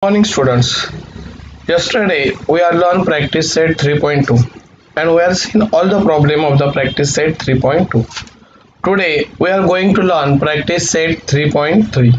Morning students. Yesterday we are learned practice set 3.2 and we have seen all the problem of the practice set 3.2. Today we are going to learn practice set 3.3.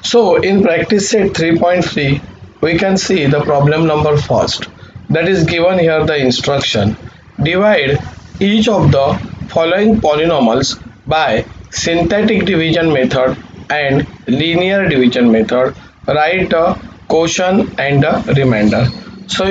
So in practice set 3.3 we can see the problem number first, that is given here the instruction. Divide each of the following polynomials by synthetic division method and linear division method. Write a quotient and a remainder. So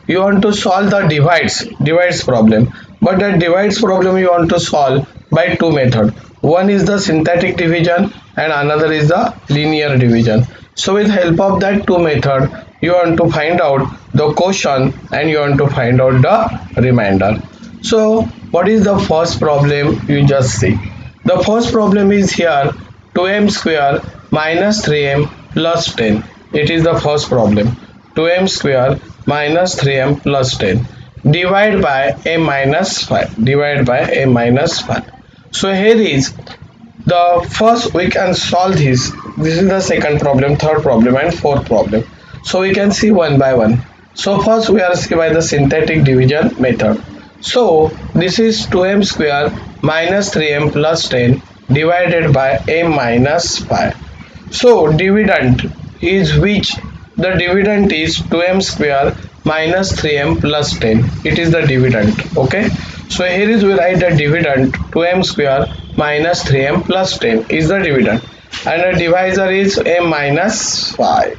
you want to solve the divides problem, but the divides problem you want to solve by two methods. One is the synthetic division and another is the linear division. So with help of that two method you want to find out the quotient and you want to find out the remainder. So what is the first problem? You just see. The first problem is here 2m square minus 3m plus 10. It is the first problem. 2m square minus 3m plus 10. Divide by m minus 5. Divide by m minus 5. So here is the first we can solve this. This is the second problem, third problem and fourth problem. So we can see one by one. So first we are see by the synthetic division method. So this is 2m square minus 3m plus 10 divided by m minus 5. So dividend is which? The dividend is 2m square minus 3m plus 10. It is the dividend. Okay. So here is we write the dividend 2m square minus 3m plus 10 is the dividend and the divisor is m minus 5.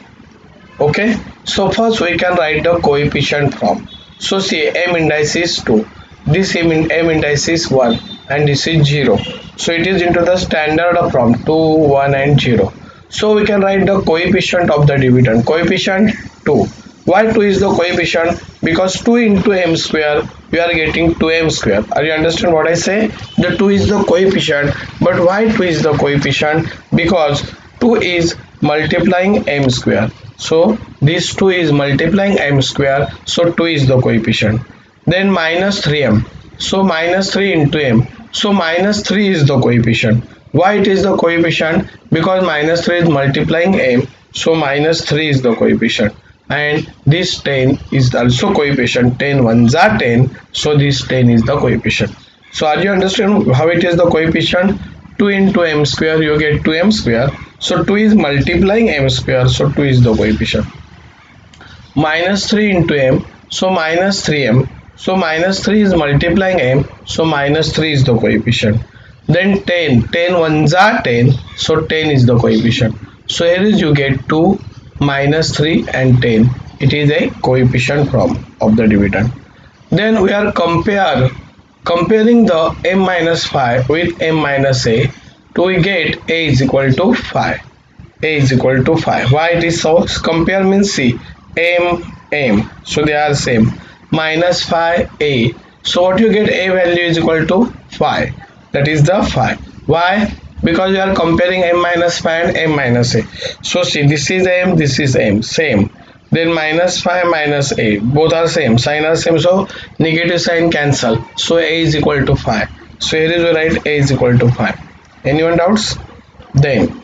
Okay. So first we can write the coefficient from. So see m index is 2. This m index is 1 and this is 0. So it is into the standard from 2, 1 and 0. So we can write the coefficient of the dividend. Coefficient 2. Why 2 is the coefficient? Because 2 into m square we are getting 2m square. Are you understand what I say? The 2 is the coefficient. But why 2 is the coefficient? Because 2 is multiplying m square. So this 2 is multiplying m square. So 2 is the coefficient. Then minus 3m. So minus 3 into m. So minus 3 is the coefficient. Why it is the coefficient? Because minus 3 is multiplying m. So minus 3 is the coefficient. And this 10 is also coefficient. 10 ones are 10. So this 10 is the coefficient. So are you understand how it is the coefficient? 2 into m square you get 2m square. So 2 is multiplying m square. So 2 is the coefficient. Minus 3 into m. So minus 3m. So minus 3 is multiplying m. So minus 3 is the coefficient. Then 10 ones are 10. So 10 is the coefficient. So here is you get 2 minus 3 and 10. It is a coefficient from of the dividend. Then we are comparing the m minus 5 with m minus a. To we get a is equal to 5. A is equal to 5. Why it is so? Compare means see m. So they are same. Minus 5a. So what you get, a value is equal to 5. That is the 5. Why? Because you are comparing m minus 5 and m minus a. So see, this is m, this is m, same. Then minus 5 minus a, both are same, sign are same, so negative sign cancel. So a is equal to 5. So here is we write a is equal to 5. Anyone doubts? Then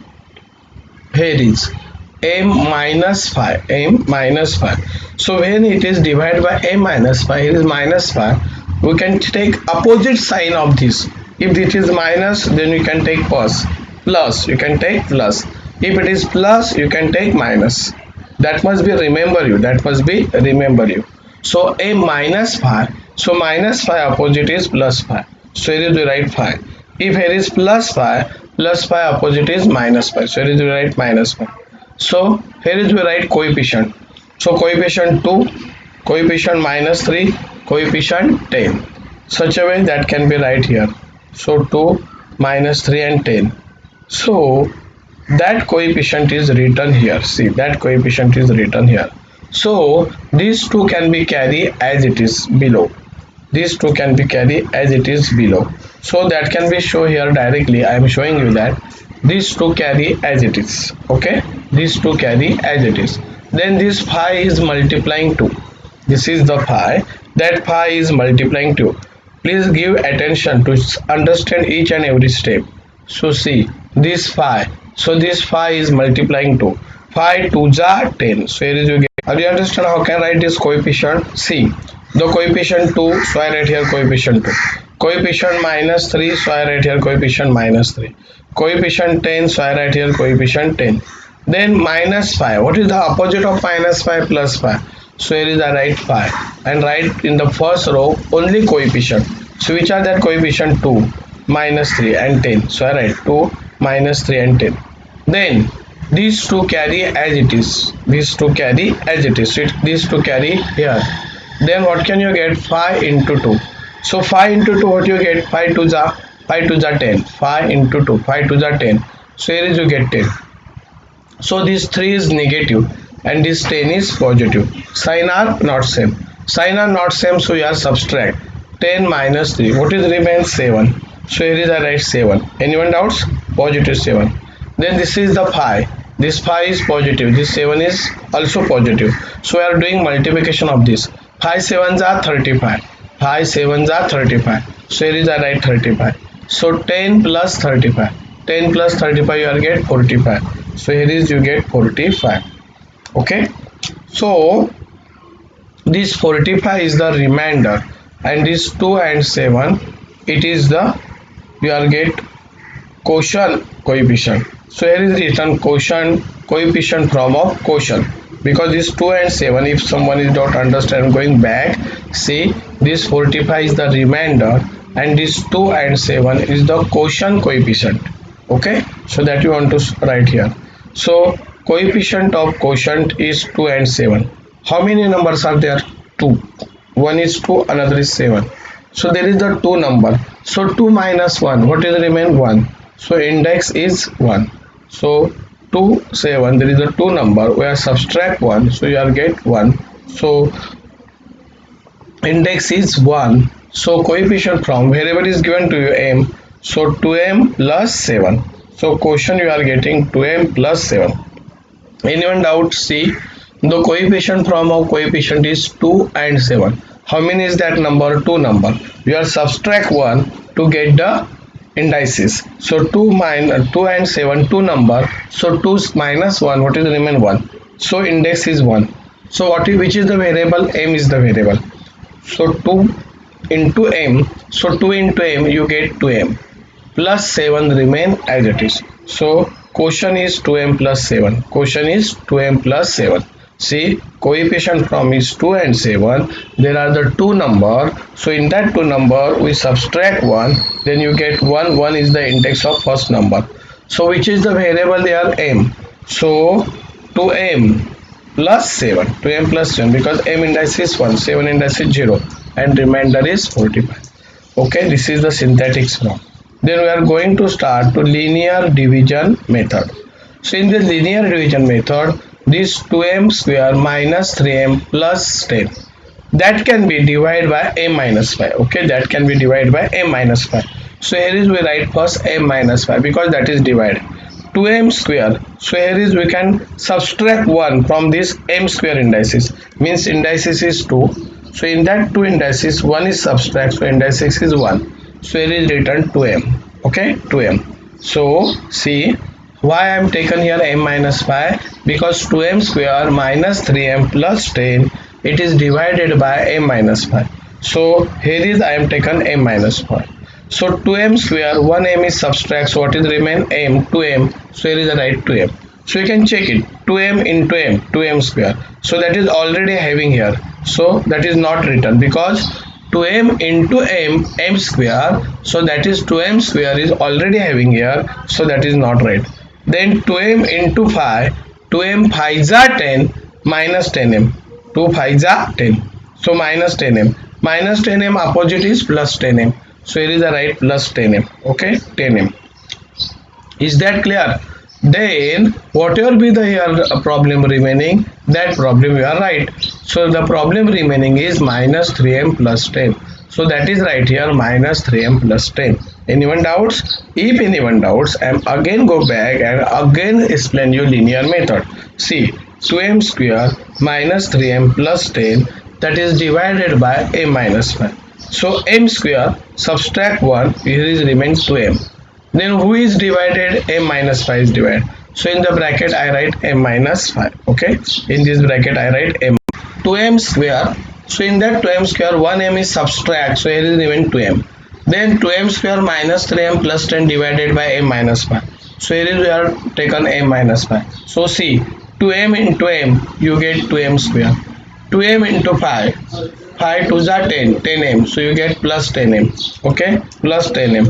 here is m minus 5. So when it is divided by m minus 5, here is minus 5. We can take opposite sign of this. If it is minus, then you can take plus. You can take plus. If it is plus, you can take minus. That must be remember you. So a minus 5. So minus 5 opposite is plus 5. So here is we write 5. If here is plus 5 opposite is minus 5. So here is we write minus 5. So here is we write coefficient. So coefficient 2, coefficient minus 3, coefficient 10. Such a way that can be right here. So 2 minus 3 and 10. So that coefficient is written here. See, that coefficient is written here. So these two can be carried as it is below. These two can be carried as it is below. So that can be shown here directly. I am showing you that these two carry as it is. Okay, these two carry as it is. Then this phi is multiplying 2. This is the phi. That phi is multiplying 2. Please give attention to understand each and every step. So see this phi. So this phi is multiplying 2. 5 2 ja 10. So here is you get. Now you understand how can I write this coefficient? See, the coefficient 2, so I write here coefficient 2. Coefficient minus 3, so I write here coefficient minus 3. Coefficient 10, so I write here coefficient 10. Then minus 5. What is the opposite of minus 5 plus 5? So here is I write 5 and write in the first row only coefficient. So which are that coefficient? 2, minus 3 and 10. So I write 2, minus 3 and 10. Then these two carry as it is. These two carry as it is. So these two carry here. Then what can you get? 5 into 2. So 5 into 2, what you get? 5 to ja 10. 5 into 2, 5 to ja 10. So here is you get 10. So this 3 is negative and this 10 is positive. Sign are not same. Sign are not same, so we are subtract. 10 minus 3. What is remain? 7. So here is I write 7. Anyone doubts? Positive 7. Then this is the 5. This 5 is positive. This 7 is also positive. So we are doing multiplication of this. 5 sevens are 35. 5 sevens are 35. So here is I write 35. So 10 plus 35. 10 plus 35 you are get 45. So here is you get 45. Okay. So this 45 is the remainder and this 2 and 7 it is the you are get quotient coefficient. So here is written quotient coefficient from of quotient, because this 2 and 7, if someone is not understand, going back, see this 45 is the remainder and this 2 and 7 is the quotient coefficient. Okay, so that you want to write here. So coefficient of quotient is 2 and 7. How many numbers are there? 2. One is 2, another is 7. So there is the 2 number. So 2 minus 1, what is remain? 1. So index is 1. So 2 7, there is a 2 number, we are subtract 1, so you are get 1. So index is 1. So coefficient from variable is given to you m, so 2m plus 7. So quotient you are getting 2m plus 7. Anyone doubt? See, the coefficient from our coefficient is 2 and 7. How many is that number? 2 number. We are subtract 1 to get the indices. So 2 and 7, 2 number. So 2 minus 1, what is the remain? 1. So index is 1. So which is the variable? M is the variable. So 2 into m. So 2 into m you get 2m plus 7 remain as it is. So quotient is 2m plus 7. Quotient is 2m plus 7. See, coefficient from is 2 and 7. There are the 2 number. So in that 2 number we subtract 1. Then you get 1. 1 is the index of first number. So which is the variable there? M. So 2m plus 7. 2m plus 7, because m index is 1. 7 index is 0. And remainder is 45. Okay, this is the synthetics form. Then we are going to start to linear division method. So in the linear division method, this 2m square minus 3m plus 10, that can be divided by m minus 5. Okay, that can be divided by m minus 5. So here is we write first m minus 5, because that is divided. 2m square. So here is we can subtract 1 from this m square indices. Means indices is 2. So in that 2 indices, 1 is subtract. So indices is 1. So here is written 2m. Okay, 2m. So see, why I am taken here m minus 5? Because 2m square minus 3m plus 10, it is divided by m minus 5. So here is I am taken m minus 5. So 2m square, 1m is subtract. So what is remain? M, 2m. So here is the right 2m. So you can check it. 2m into m, 2m square. So that is already having here. So that is not written, because 2m into m square. So that is 2m square is already having here. So that is not right. Then 2m into 5, 2m 5 are 10 minus 10m, 2 5 are 10, so minus 10m, minus 10m opposite is plus 10m, so here is the right plus 10m. Okay, 10m. Is that clear? Then whatever be the here problem remaining, that problem you are right. So the problem remaining is minus 3m plus 10. So that is right here, minus 3m plus 10. Anyone doubts? If anyone doubts, I am again go back and again explain you linear method. See, 2m square minus 3m plus 10, that is divided by m minus 5. So m square subtract 1, here is remains 2m. Then who is divided? M minus 5 is divided. So in the bracket I write m minus 5. Okay, in this bracket I write m. 2m square. So in that 2m square 1m is subtract, so here is remain 2m. Then 2m square minus 3m plus 10 divided by m minus 5. So here is we are taken m minus 5. So see, 2m into m you get 2m square. 2m into 5, 5 2 are 10, 10m, so you get plus 10m. Okay, plus 10m.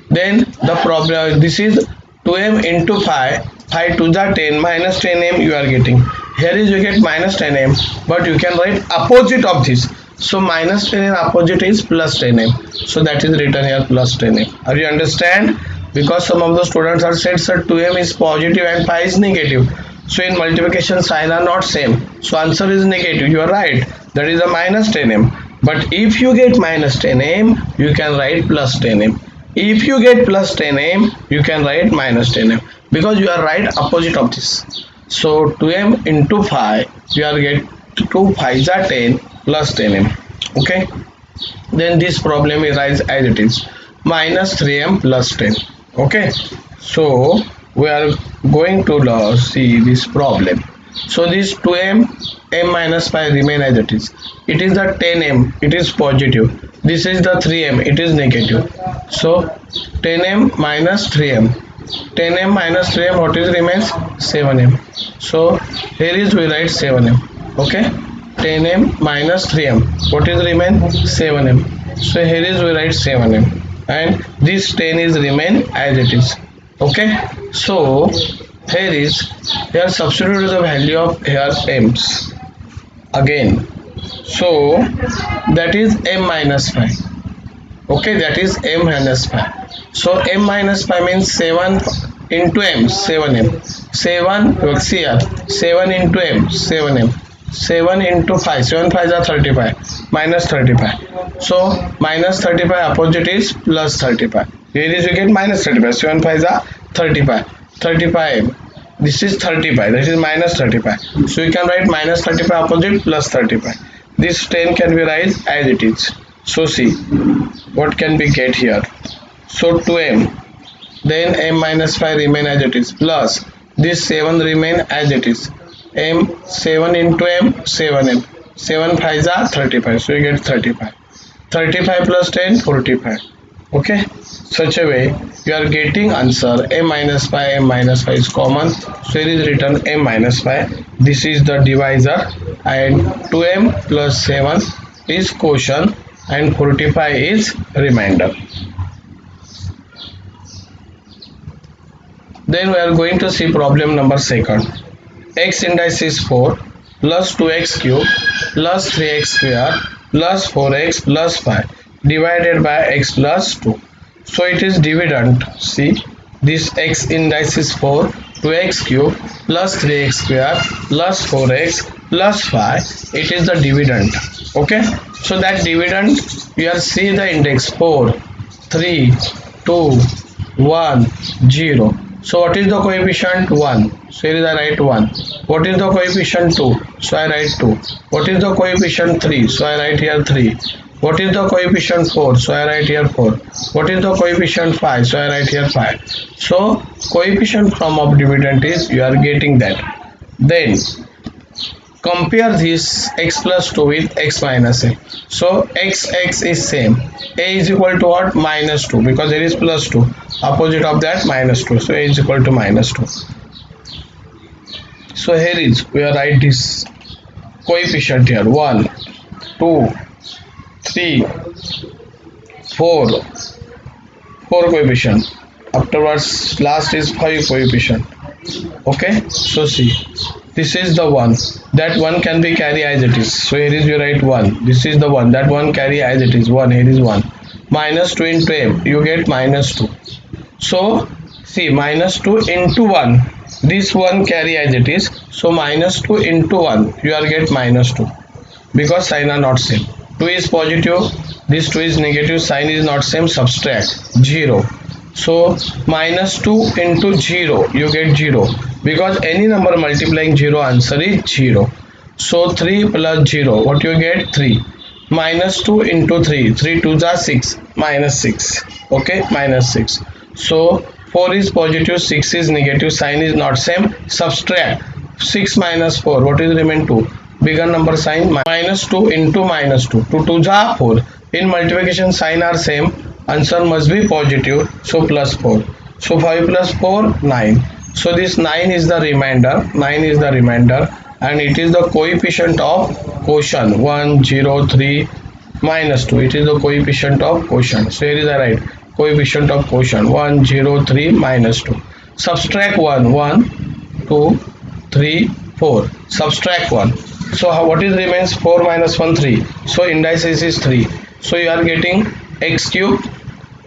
Then the problem, this is 2m into 5, 5 2 are 10, minus 10m you are getting. Here is you get minus 10m, but you can write opposite of this. So minus 10m opposite is plus 10m. So that is written here plus 10m. Are you understand? Because some of the students are said, sir, 2m is positive and pi is negative. So in multiplication sign are not same. So answer is negative. You are right. That is a minus 10m. But if you get minus 10m, you can write plus 10m. If you get plus 10m, you can write minus 10m. Because you are right opposite of this. So 2m into 5, you are get 2 5s are 10 plus 10m. Okay. Then this problem arises as it is. Minus 3m plus 10. Okay. So we are going to see this problem. So this 2m, m minus 5 remain as it is. It is the 10m, it is positive. This is the 3m, it is negative. So 10m minus 3m. 10m minus 3m, what is remains? 7m. So here is we write 7m. Okay. 10m minus 3m. What is remain? 7m. So here is we write 7m. And this 10 is remain as it is. Okay. So here substitute the value of here m's again. So that is m minus 5. Okay, that is m minus 5. So m minus 5 means 7 into m, 7m. 7, look see here, 7 into m, 7m. 7 into 5, 7 5s are 35, minus 35. So minus 35 opposite is plus 35. Here is you get minus 35, 7 5s are 35, 35. This is 35, that is minus 35. So you can write minus 35 opposite plus 35. This 10 can be raised as it is. So see, what can we get here? So 2m, then m minus 5 remain as it is, plus this 7 remain as it is. M, 7 into m, 7m. 7 5s are 35, so you get 35. 35 plus 10, 45. Okay, such a way you are getting answer m minus 5 is common. So here is written m minus 5. This is the divisor, and 2m plus 7 is quotient and 45 is remainder. Then we are going to see problem number 2. X index is 4 plus 2x cube plus 3x square plus 4x plus 5 divided by x plus 2. So it is dividend. See, this x index is 4, 2x cube plus 3x square plus 4x plus 5. It is the dividend. Okay. So that dividend, you are see the index 4, 3, 2, 1, 0. So what is the coefficient? 1. So here is I write 1. What is the coefficient? 2. So I write 2. What is the coefficient? 3. So I write here 3. What is the coefficient? 4. So I write here 4. What is the coefficient? 5. So I write here 5. So coefficient form of dividend is you are getting that. Then compare this x plus 2 with x minus a. So x is same. A is equal to what? Minus 2, because there is plus 2. Opposite of that minus 2. So a is equal to minus 2. So here is we are write this coefficient here 1, 2, 3, 4 coefficient. Afterwards last is 5 coefficient. Okay. So see, this is the one. That one can be carry as it is. So here is you write 1. This is the one. That one carry as it is. 1. Here is 1. Minus 2 into m. You get minus 2. So see, minus 2 into 1. This one carry as it is. So minus 2 into 1. You are get minus 2. Because sign are not same. 2 is positive. This 2 is negative. Sign is not same. Subtract 0. So minus 2 into 0. You get 0. Because any number multiplying 0, answer is 0. So 3 plus 0, what you get? 3. Minus 2 into 3, 3 2s are 6, minus 6. Okay, minus 6. So 4 is positive, 6 is negative, sign is not same. Subtract 6 minus 4, what is remain 2, bigger number sign, minus 2 into minus 2, 2 2 ja 4. In multiplication sign are same, answer must be positive, so plus 4. So 5 plus 4, 9. So this 9 is the remainder, 9 is the remainder, and it is the coefficient of quotient 1 0 3 minus 2. It is the coefficient of quotient. So here is the right coefficient of quotient 1 0 3 minus 2. Subtract 1 1 2 3 4. Subtract 1. So what is remains? 4 minus 1 3. So indices is 3. So you are getting x cube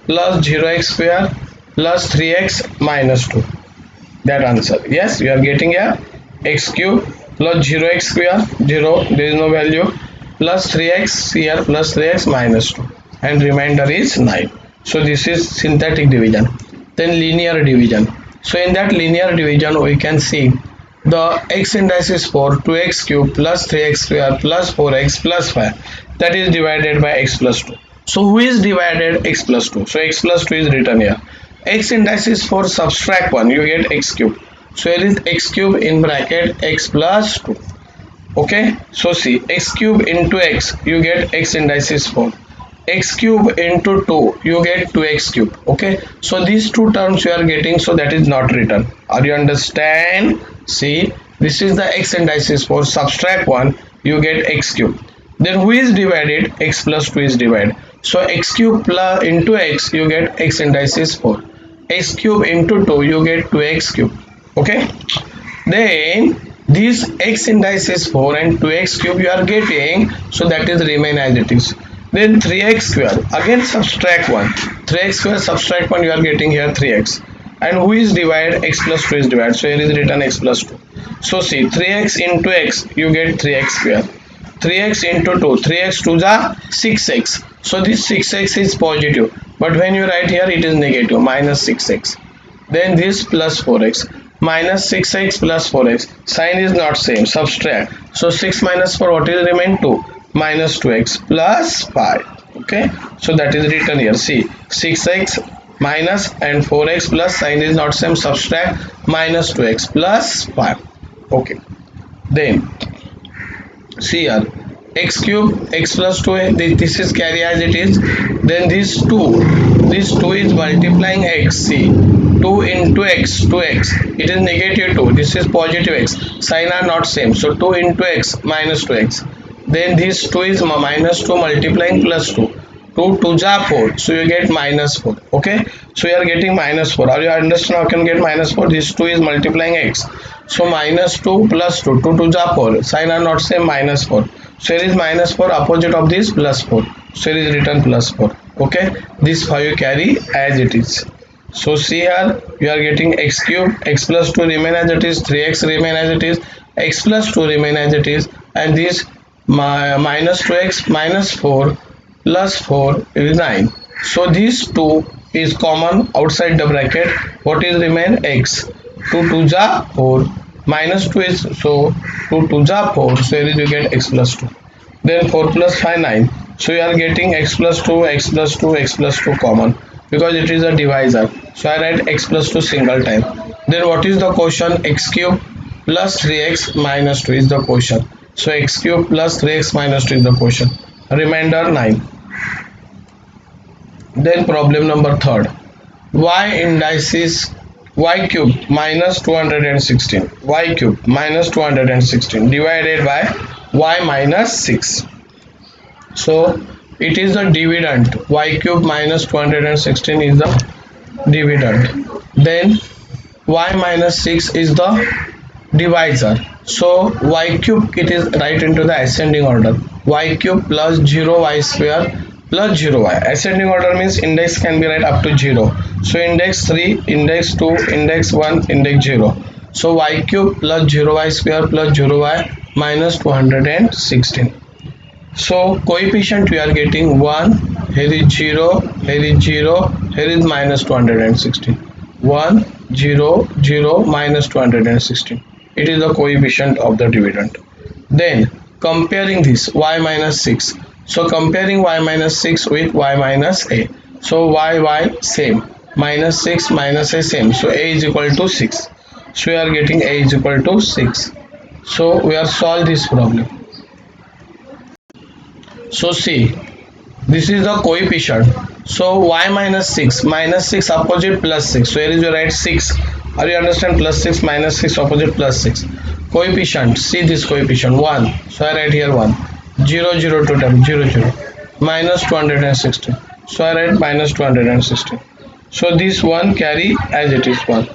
plus 0x square plus 3x minus 2. That answer. Yes, you are getting a x cube plus 0x square 0, there is no value, plus 3x here plus 3x minus 2, and remainder is 9. So this is synthetic division. Then linear division. So in that linear division we can see the x indices for 2x cube plus 3x square plus 4x plus 5, that is divided by x plus 2. So who is divided? X plus 2. So x plus 2 is written here. X indices for subtract 1, you get x cube. So here is x cube in bracket x plus 2. Okay, so see, x cube into x, you get x indices for. X cube into 2, you get 2x cube. Okay, so these two terms you are getting, so that is not written. Are you understand? See, this is the x indices for subtract 1, you get x cube. Then who is divided? X plus 2 is divided. So x cube plus into x, you get x indices 4. X cube into 2, you get 2x cube. Okay, then these x indices 4 and 2x cube you are getting, so that is remain as it is. Then 3x square, again subtract 1, 3x square subtract 1, you are getting here 3x. And who is divided? X plus 2 is divided, so here is written x plus 2. So see, 3x into x, you get 3x square. 3x into 2, 3x 2 ja 6x. So this 6x is positive, but when you write here it is negative, minus 6x. Then this plus 4x, minus 6x plus 4x, sign is not same, subtract. So 6 minus 4, what is remain? 2, minus 2x plus 5. Okay, so that is written here. See, 6x minus and 4x plus, sign is not same, subtract, minus 2x plus 5. Okay, then see here, x cube, x plus 2, this is carry as it is. Then this 2 is multiplying x. See, 2 into x, 2x, it is negative 2, this is positive x, sign are not same, so 2 into x minus 2x. Then this 2 is minus 2 multiplying plus 2, 2 2 ja 4, so you get minus 4. Okay, so you are getting minus 4. Are you understand how can get minus 4? This 2 is multiplying x, so minus 2 plus 2, 2 2 ja 4, sign are not same, minus 4. So here is minus 4, opposite of this plus 4, so here is written plus 4. Okay, this 5 carry as it is. So see here, you are getting x cube, x plus 2 remain as it is, 3x remain as it is, x plus 2 remain as it is, and this minus 2x minus 4 plus 4 is 9. So this 2 is common outside the bracket. What is remain? X. 2 2 ja 4, minus 2 is, so 2 2 ja 4, so here is you get x plus 2. Then 4 plus 5 9, so you are getting x plus 2, x plus 2, x plus 2 common, because it is a divisor, so I write x plus 2 single time. Then what is the quotient? X cube plus 3x minus 2 is the quotient. So x cube plus 3x minus 2 is the quotient. Remainder 9. Then problem number 3rd. Y indices y cube minus 216. Y cube minus 216 divided by y minus 6. So it is the dividend. Y cube minus 216 is the dividend. Then y minus 6 is the divisor. So y cube, it is right into the ascending order. Y cube plus 0y square plus 0y. Ascending order means index can be right up to 0. So index 3, index 2, index 1, index 0. So y cube plus 0y square plus 0y minus 216. So coefficient we are getting 1, here is 0, here is 0, here is minus 216. 1, 0, 0, minus 216. It is the coefficient of the dividend. Then comparing this y minus 6. So comparing y minus 6 with y minus a. So y same. minus 6 minus a same, so a is equal to 6. So we are getting a is equal to 6. So we are solve this problem. So see, this is the coefficient. So y minus 6 opposite plus 6. So here is your right 6. Are you understand? Plus 6 minus 6 opposite plus 6. Coefficient, see this coefficient 1. So I write here 1. 0 0 2 term 0 0 minus 260. So I write minus 260. So this one carry as it is 1.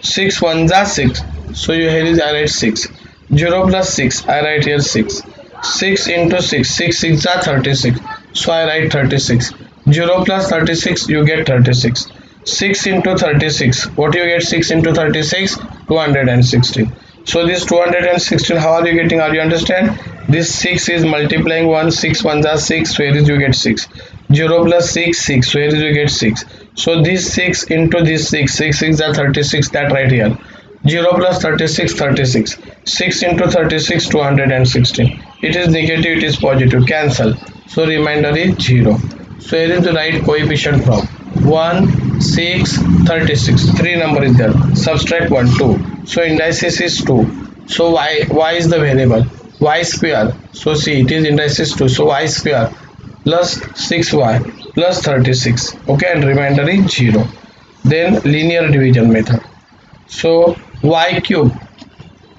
6 1s are 6. So here is I write 6. 0 plus 6 I write here 6. 6 into 6, 6 6 are 36. So I write 36. 0 plus 36 you get 36. 6 into 36, what you get? 6 into 36, 216. So this 216, how are you getting? Are you understand? This 6 is multiplying 1, 6 1s are 6, so here is you get 6. 0 plus 6, 6, so here is you get 6. So this 6 into this 6, 6 6 are 36, that right here. 0 plus 36, 36. 6 into 36, 216. It is negative, it is positive, cancel. So remainder is 0. So here is the right coefficient from 1, 6, 36. 3 number is there. Subtract 1, 2. So indices is 2. So y is the variable. Y square. So see, it is indices 2. So y square plus 6y plus 36. Okay, and remainder is 0. Then linear division method. So y cube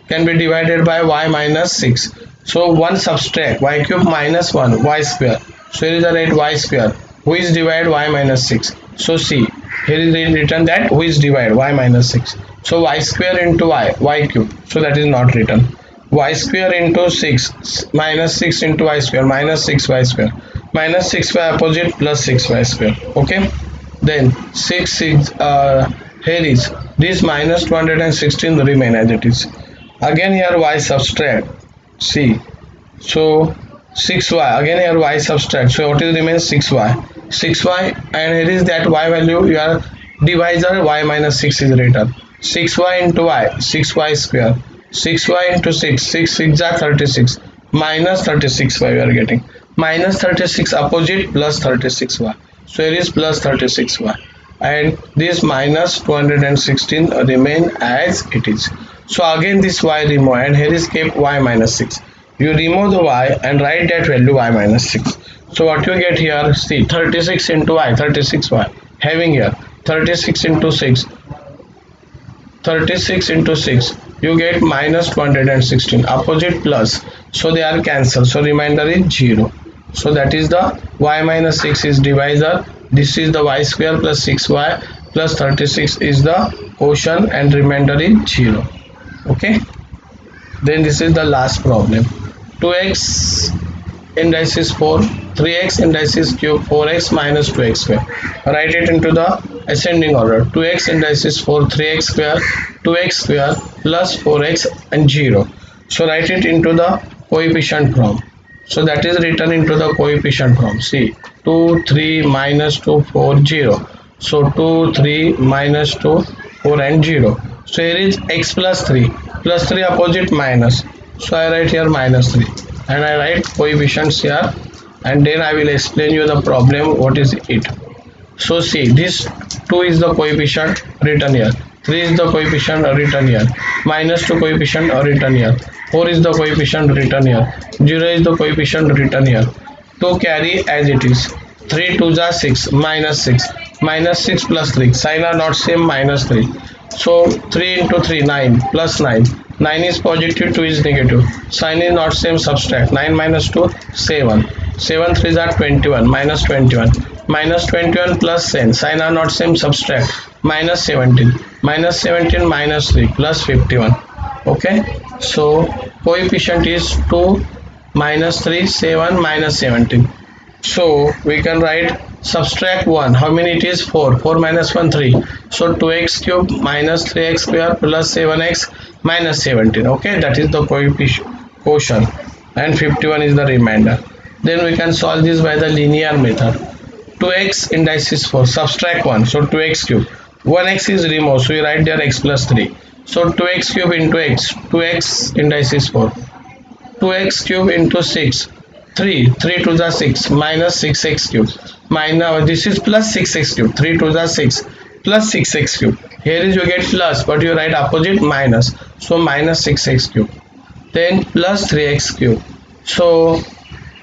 can be divided by y minus 6. So 1 subtract y cube minus 1 y square. So here is the right y square. Who is divide y minus 6? So see, here is written that who is divide y minus 6. So y square into y cube. So that is not written. Y square into 6 minus 6 into y square minus 6y square. Minus 6y opposite plus 6y square. Okay. Then 6 here is this minus 216 remain as it is. Again here y subtract. See, so 6y, again here y subtract. So what is remains? 6y. 6y, and here is that y value, your divisor y minus 6 is written. 6y into y, 6y square. 6y into 6, 6 6 are 36. Minus 36y we are getting. Minus 36 opposite plus 36y. So here is plus 36y. And this minus 216 remain as it is. So again this y remove, and here is kept y minus 6. You remove the y and write that value y minus 6. So what you get here? See, 36 into y, 36y. Having here 36 into 6, 36 into 6. You get minus 216. Opposite plus. So they are cancelled. So remainder is 0. So that is the y minus 6 is divisor. This is the y square plus 6y plus 36 is the quotient, and remainder is 0. Okay. Then this is the last problem. 2x indices 4, 3x indices cube, 4x minus 2x square. Write it into the ascending order. 2x indices 4, 3x square, 2x square plus 4x and 0. So write it into the coefficient form. So that is written into the coefficient form. See, 2 3 minus 2 4 0. So 2 3 minus 2 4 and 0. So here is x plus 3 opposite minus. So I write here minus 3, and I write coefficients here, and then I will explain you the problem what is it. So see, this 2 is the coefficient written here, 3 is the coefficient written here, minus 2 coefficient written here, 4 is the coefficient written here, 0 is the coefficient written here. 2 carry as it is. 3 2s are 6, minus 6, minus 6 plus 3, sign are not same, minus 3. So 3 into 3, 9 plus 9. 9 is positive, 2 is negative. Sign is not same, subtract. 9 minus 2, 7. 7 3s are 21, minus 21. Minus 21 plus 10. Sign are not same, subtract. Minus 17. Minus 17 minus 3 plus 51. Okay. So coefficient is 2, minus 3, 7, minus 17. So we can write subtract 1. How many it is? 4. 4 minus 1, 3. So 2x cube minus 3x square plus 7x minus 17. Okay, that is the quotient, and 51 is the remainder. Then we can solve this by the linear method. 2x indices 4. Subtract 1. So 2x cube. 1x is removed. So we write there x plus 3. So 2x cube into x. 2x indices 4. 2x cube into 6. 3 to the 6 minus 6x cube minus this is plus 6x cube. 3 to the 6 plus 6x cube. Here is you get plus, but you write opposite minus. So minus 6x cube. Then plus 3x cube. So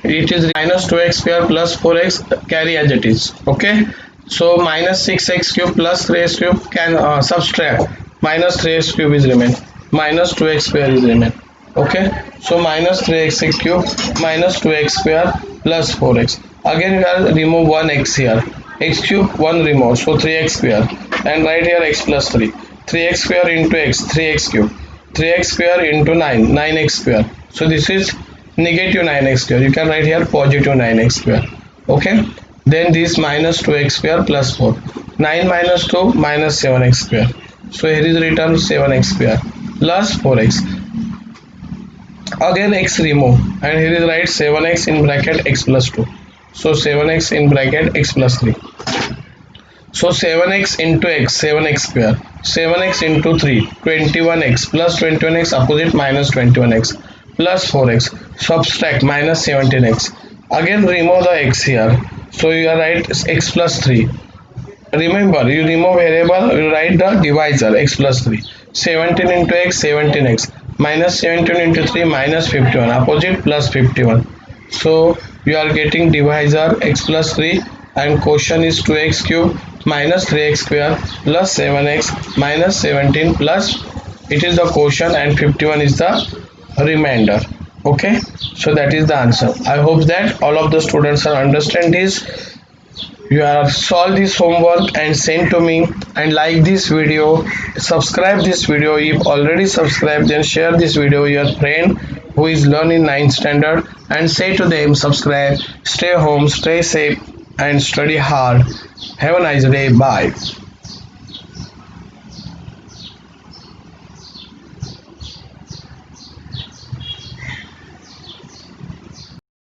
it is minus 2x square plus 4x, carry as it is. Okay. So minus 6x cube plus 3x cube can subtract. Minus 3x cube is remain. Minus 2x square is remain. Okay. So minus 3x cube minus 2x square plus 4x. Again we are remove 1x here. X cube 1 remove. So 3x square. And right here x plus 3. 3x square into x, 3x cube. 3x square into 9, 9x square. So this is negative 9x square. You can write here positive 9x square. Okay. Then this minus 2x square plus 4. 9 minus 2 minus 7x square. So here is written 7x square plus 4x. Again x remove, and here is write 7x in bracket x plus 2. So 7x in bracket x plus 3. So 7x into x, 7x square. 7x into 3, 21x plus 21x opposite minus 21x plus 4x. Subtract minus 17x. Again remove the x here. So you are write x plus 3. Remember, you remove variable, you write the divisor x plus 3. 17 into x, 17x. Minus 17 into 3 minus 51. Opposite plus 51. So you are getting divisor x plus 3, and quotient is 2x cube minus 3x square plus 7x minus 17 plus it is the quotient, and 51 is the remainder. Okay, so that is the answer. I hope that all of the students are understand this. You have solved this homework and send to me, and like this video, subscribe this video. If already subscribed, then share this video with your friend who is learning 9th standard and say to them subscribe. Stay home, stay safe and study hard. Have a nice day. Bye.